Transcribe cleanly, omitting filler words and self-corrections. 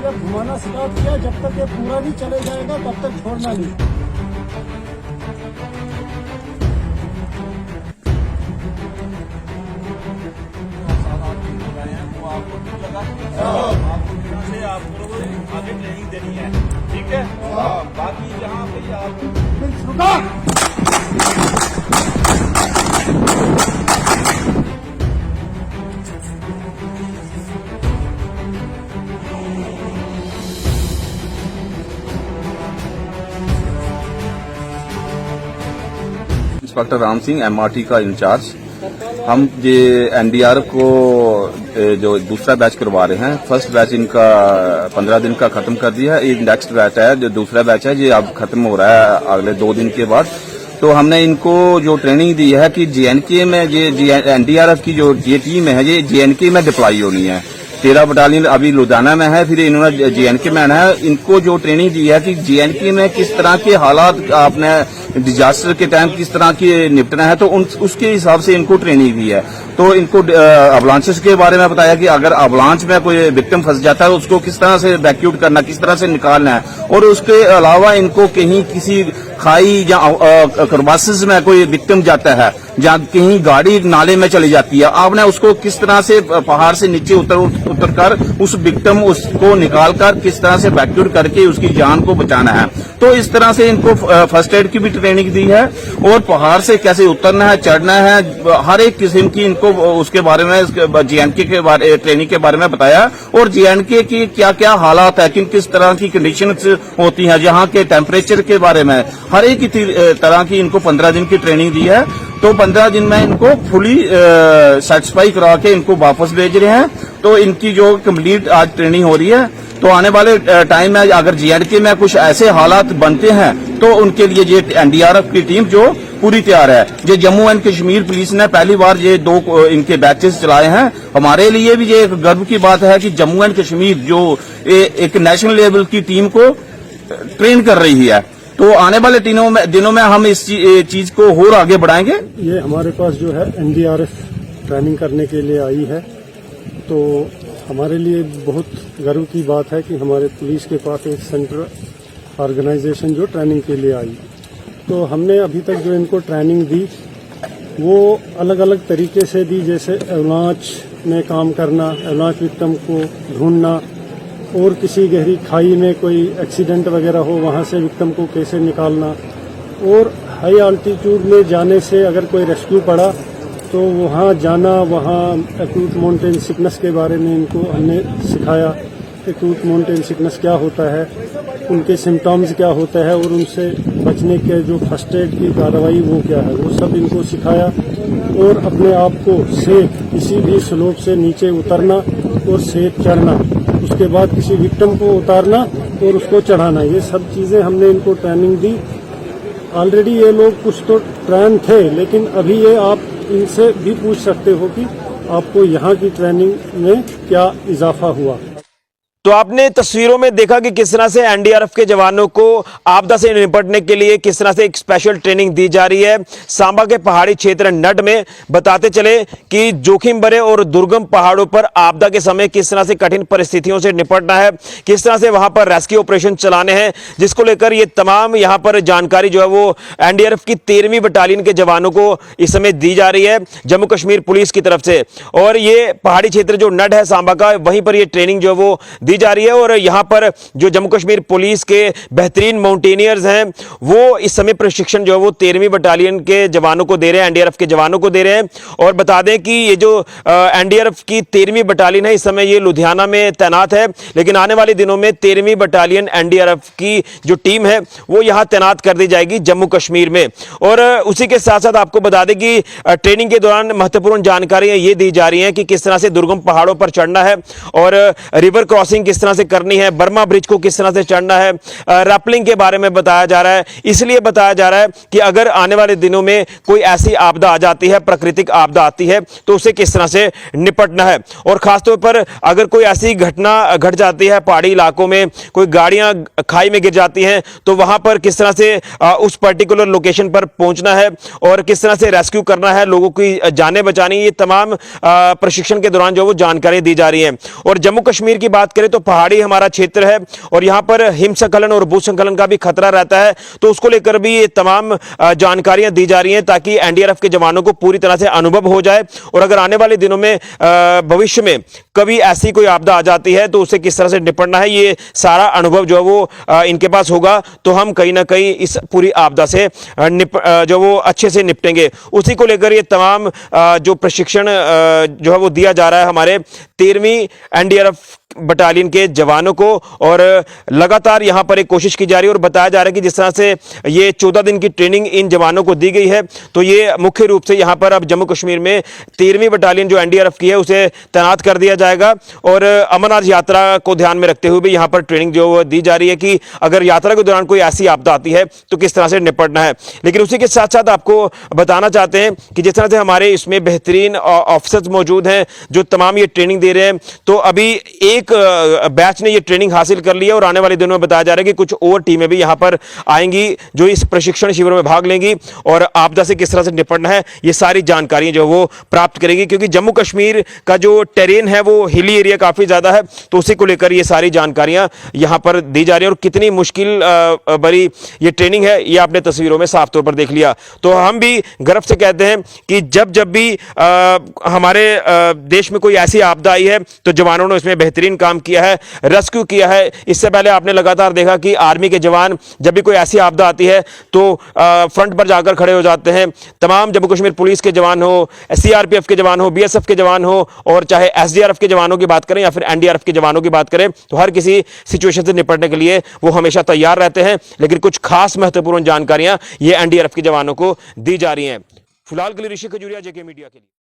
जब घुमाना स्टार्ट किया, जब तक ये पूरा नहीं चले जाएगा तब तक छोड़ना नहीं। आपको आगे ट्रेनिंग देनी है, ठीक है। बाकी जहाँ पे आप इंस्पेक्टर राम सिंह MRT का इंचार्ज। हम ये NDRF को जो दूसरा बैच करवा रहे हैं, फर्स्ट बैच इनका 15 दिन का खत्म कर दिया है। ये नेक्स्ट बैच है, जो दूसरा बैच है ये अब खत्म हो रहा है अगले 2 दिन के बाद। तो हमने इनको जो ट्रेनिंग दी है कि JNK में ये NDRF की जो ये टीम है ये JNK में डिप्लॉय होनी है। 13 बटालियन अभी लुधियाना में है, फिर इन्होंने JNK में आना है। इनको जो ट्रेनिंग दी है कि JNK में किस तरह के हालात आपने डिजास्टर के टाइम किस तरह की निपटना है, तो उसके हिसाब से इनको ट्रेनिंग दी है। तो इनको अवलांचेस के बारे में बताया कि अगर अवलांच में कोई विक्टिम फंस जाता है उसको किस तरह से वैक्यूट करना, किस तरह से निकालना है। और उसके अलावा इनको कहीं किसी खाई या क्रवासिस में कोई विक्टिम जाता है, जहाँ कहीं गाड़ी नाले में चली जाती है, आपने उसको किस तरह से पहाड़ से नीचे उतर कर उस विक्टिम उसको निकालकर किस तरह से वैक्यूट करके उसकी जान को बचाना है। तो इस तरह से इनको फर्स्ट एड की भी ट्रेनिंग दी है और पहाड़ से कैसे उतरना है, चढ़ना है, हर एक किस्म की इनको उसके बारे में JNK के बारे ट्रेनिंग के बारे में बताया। और JNK की क्या क्या हालात है, किस तरह की कंडीशंस होती हैं, जहाँ के टेम्परेचर के बारे में हर एक तरह की इनको 15 दिन की ट्रेनिंग दी है। तो 15 दिन में इनको फुली सेटिस्फाई करा के इनको वापस भेज रहे हैं। तो इनकी जो कंप्लीट आज ट्रेनिंग हो रही है, तो आने वाले टाइम में अगर JNK में कुछ ऐसे हालात बनते हैं तो उनके लिए ये NDRF की टीम जो पूरी तैयार है। ये जम्मू एंड कश्मीर पुलिस ने पहली बार ये 2 इनके बैचेस चलाए हैं। हमारे लिए भी ये एक गर्व की बात है कि जम्मू एंड कश्मीर जो एक नेशनल लेवल की टीम को ट्रेन कर रही है। तो आने वाले दिनों में हम इस चीज को और आगे बढ़ाएंगे। ये हमारे पास जो है NDRF ट्रेनिंग करने के लिए आई है, तो हमारे लिए बहुत गर्व की बात है कि हमारे पुलिस के पास एक सेंट्रल ऑर्गेनाइजेशन जो ट्रेनिंग के लिए आई। तो हमने अभी तक जो इनको ट्रेनिंग दी वो अलग अलग तरीके से दी, जैसे एवलांच में काम करना, एवलांच विक्टिम को ढूंढना, और किसी गहरी खाई में कोई एक्सीडेंट वगैरह हो वहां से विक्टिम को कैसे निकालना, और हाई अल्टीट्यूड में जाने से अगर कोई रेस्क्यू पड़ा तो वहाँ जाना, वहाँ एक्यूट माउंटेन सिकनेस के बारे में इनको हमने सिखाया। एक्यूट माउंटेन सिकनेस क्या होता है, उनके सिम्टम्स क्या होता है, और उनसे बचने के जो फर्स्ट एड की कार्रवाई वो क्या है, वो सब इनको सिखाया। और अपने आप को सेफ किसी भी स्लोप से नीचे उतरना और सेफ चढ़ना, उसके बाद किसी विक्टिम को उतारना और उसको चढ़ाना, ये सब चीजें हमने इनको ट्रेनिंग दी। ऑलरेडी ये लोग कुछ तो ट्रेन थे, लेकिन अभी ये आप इनसे भी पूछ सकते हो कि आपको यहाँ की ट्रेनिंग में क्या इजाफा हुआ। तो आपने तस्वीरों में देखा कि किस तरह से NDRF के जवानों को आपदा से निपटने के लिए किस तरह से एक स्पेशल ट्रेनिंग दी जा रही है। सांबा के पहाड़ी क्षेत्र नड में बताते चले कि जोखिम भरे और दुर्गम पहाड़ों पर आपदा के समय किस तरह से कठिन परिस्थितियों से निपटना है, किस तरह से वहां पर रेस्क्यू ऑपरेशन चलाने हैं, जिसको लेकर ये तमाम यहां पर जानकारी जो है वो NDRF की 13वीं बटालियन के जवानों को इस समय दी जा रही है जम्मू कश्मीर पुलिस की तरफ से। और ये पहाड़ी क्षेत्र जो नड है सांबा का, वहीं पर ये ट्रेनिंग जो है वो दी जा रही है। और यहां पर जो जम्मू कश्मीर पुलिस के बेहतरीन माउंटेनियर्स हैं वो इस समय प्रशिक्षण जो है वो 13वीं बटालियन के जवानों को दे रहे हैं, NDRF के जवानों को दे रहे हैं। और बता दें कि ये जो NDRF की 13वीं बटालियन है इस समय ये लुधियाना में तैनात है, लेकिन आने वाले दिनों में 13वीं बटालियन NDRF की जो टीम है वो यहां तैनात कर दी जाएगी जम्मू कश्मीर में। और उसी के साथ साथ आपको बता दें कि ट्रेनिंग के दौरान महत्वपूर्ण जानकारियां ये दी जा रही हैं कि किस तरह से दुर्गम पहाड़ों पर चढ़ना है और रिवर क्रॉसिंग किस तरह से करनी है, बर्मा ब्रिज को किस तरह से चढ़ना है, रैपलिंग के बारे में बताया जा रहा है। इसलिए बताया जा रहा है कि अगर आने वाले दिनों में कोई ऐसी आपदा आ जाती है, प्राकृतिक आपदा आती है, तो उसे किस तरह से निपटना है। और खासतौर पर अगर कोई ऐसी घटना घट जाती है पहाड़ी इलाकों में, कोई गाड़ियां खाई में गिर जाती हैं, तो वहां पर किस तरह से उस पर्टिकुलर लोकेशन पर पहुंचना है और किस तरह से रेस्क्यू करना है, लोगों की जानें बचानी, ये तमाम प्रशिक्षण के दौरान जो वो जानकारी दी जा रही है। और जम्मू कश्मीर की बात करें करें तो पहाड़ी हमारा क्षेत्र है और यहाँ पर हिमस्खलन और भूस्खलन का भी खतरा रहता है, तो उसको लेकर भी ये तमाम जानकारियां दी जा रही हैं ताकि एनडीआरएफ के जवानों को पूरी तरह से अनुभव हो जाए और अगर आने वाले दिनों में भविष्य में कभी ऐसी कोई आपदा आ जाती है तो उसे किस तरह से निपटना है, ये सारा अनुभव जो है वो इनके पास होगा, तो हम कहीं ना कहीं इस पूरी आपदा से जो वो अच्छे से निपटेंगे। उसी को लेकर ये तमाम जो प्रशिक्षण जो है वो दिया जा रहा है हमारे 13वीं एनडीआरएफ बटालियन के जवानों को और लगातार यहां पर एक कोशिश की जा रही है और बताया जा रहा है कि जिस तरह से ये 14 दिन की ट्रेनिंग इन जवानों को दी गई है, तो ये मुख्य रूप से यहां पर अब जम्मू कश्मीर में 13वीं बटालियन जो एनडीआरएफ की है उसे तैनात कर दिया जाएगा और अमरनाथ यात्रा को ध्यान में रखते हुए भी यहां पर ट्रेनिंग जो दी जा रही है कि अगर यात्रा के दौरान कोई ऐसी आपदा आती है तो किस तरह से निपटना है। लेकिन उसी के साथ साथ आपको बताना चाहते हैं कि जिस तरह से हमारे इसमें बेहतरीन ऑफिसर्स मौजूद हैं जो तमाम ये ट्रेनिंग दे रहे हैं, तो अभी एक बैच ने ये ट्रेनिंग हासिल कर ली है और आने वाले दिनों में बताया जा रहा है कि कुछ और टीमें भी यहां पर आएंगी जो इस प्रशिक्षण शिविरों में भाग लेंगी और आपदा से किस तरह से निपटना है ये सारी जानकारियां जो वो प्राप्त करेंगी, क्योंकि जम्मू कश्मीर का जो टेरेन है वो हिली एरिया काफी ज्यादा है, तो उसी को लेकर ये सारी जानकारियां यहां पर दी जा रही है और कितनी मुश्किल भरी ये ट्रेनिंग है ये आपने तस्वीरों में साफ तौर पर देख लिया। तो हम भी गर्व से कहते हैं कि जब जब भी हमारे देश में कोई ऐसी आपदा आई है तो जवानों ने इसमें बेहतरीन काम किया है, रेस्क्यू किया है। इससे पहले आपने लगातार देखा कि आर्मी के जवान जब भी कोई ऐसी आपदा आती है तो फ्रंट पर जाकर खड़े हो जाते हैं। तमाम जम्मू कश्मीर पुलिस के जवान हो, सीआरपीएफ के जवान हो, बीएसएफ के जवान हो और चाहे एसडीआरएफ के जवानों की बात करें या फिर एनडीआरएफ के जवानों की बात करें, तो हर किसी सिचुएशन से निपटने के लिए वो हमेशा तैयार रहते हैं। लेकिन कुछ खास महत्वपूर्ण जानकारियां ये एनडीआरएफ के जवानों को दी जा रही हैं। फिलहाल के लिए ऋषि खजूरिया, जेके मीडिया के लिए।